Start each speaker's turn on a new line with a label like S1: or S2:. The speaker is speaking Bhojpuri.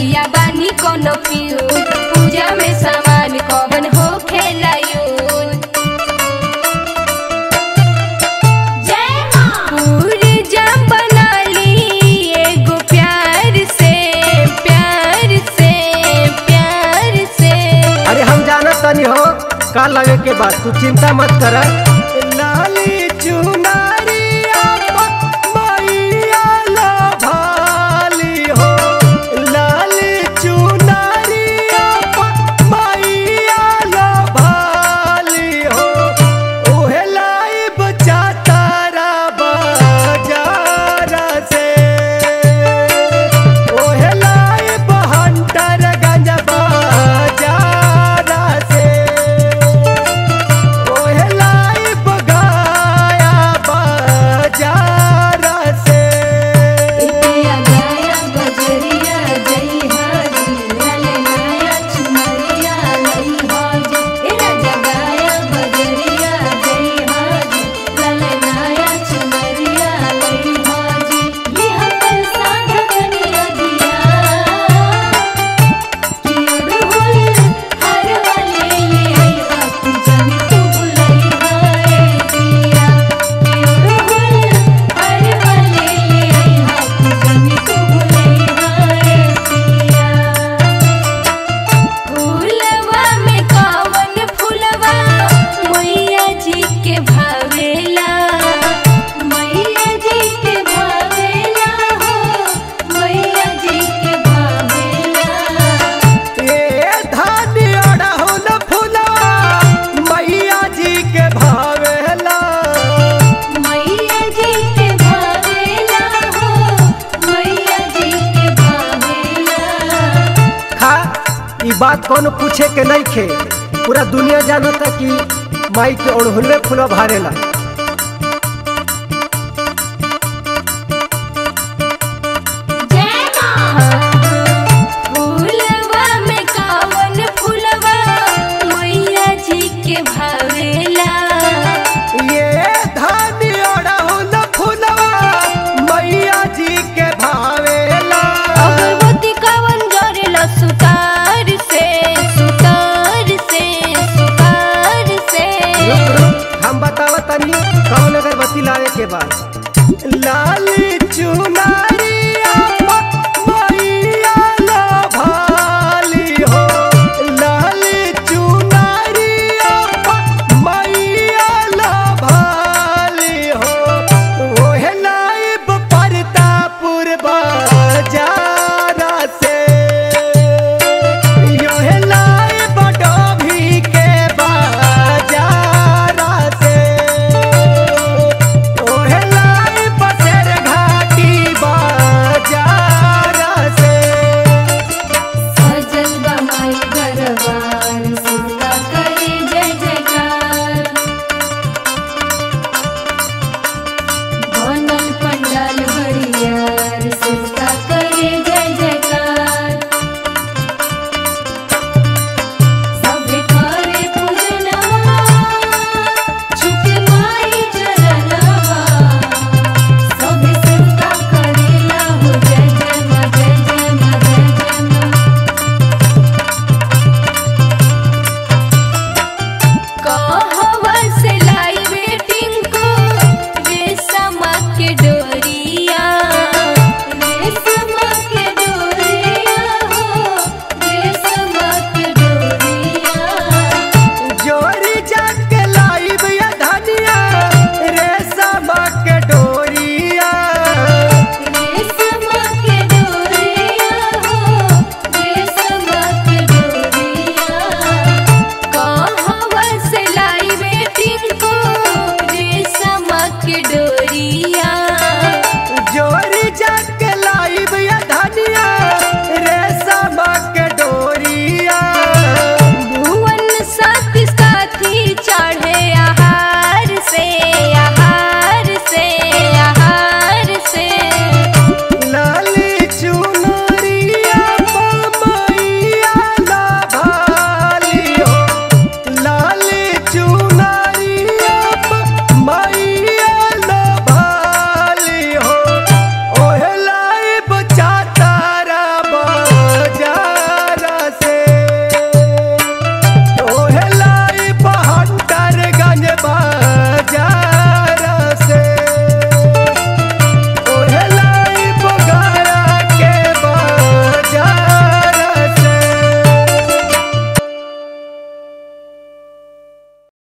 S1: पिया बानी कोनो फ्यूज पूजा में सामान कौन हो खेला यूज। पूरी जब बना ली एगो प्यार से प्यार से प्यार से।
S2: अरे हम जाना तनी हो का लगे के बाद तू चिंता मत कर।
S3: लाली चुनरिया मैया ला भाली हो, लाली चुनरिया मैया ला भाली हो। ओहे लाइब चातारा बाजार से, ओहे लाइब हंटरगंज बाजार से, ओहे लाइब गया बाजार से।
S1: इतिया गया बजरिया जई हाजी लाले नया चुनरिया लई हाजी। ए राजा गया बजरिया जई हाजी लाले नया चुनरिया लई हाजी। लिहा पर साधा कनिया दिया कि उड़हुल हर वाले ले आई बापू जाने तू भुलई हाय दिया कि उड़हुल हर वाले ले आई बापू जाने तू भुलई हाय दिया। फूलवा में कवन फूलवा मैया जी के भावेला, मैया जी के भावेला हो, मैया जी के भावेला।
S3: ए धानी अड़हुल फुलवा मैया जी के भावेला,
S1: मैया जी के भावेला हो, मैया जी के भावेला।
S2: खा ई बात कौन पूछे के नहीं खे, पूरा दुनिया जानता कि माई के ओढ़ुलवे फूल भारेला।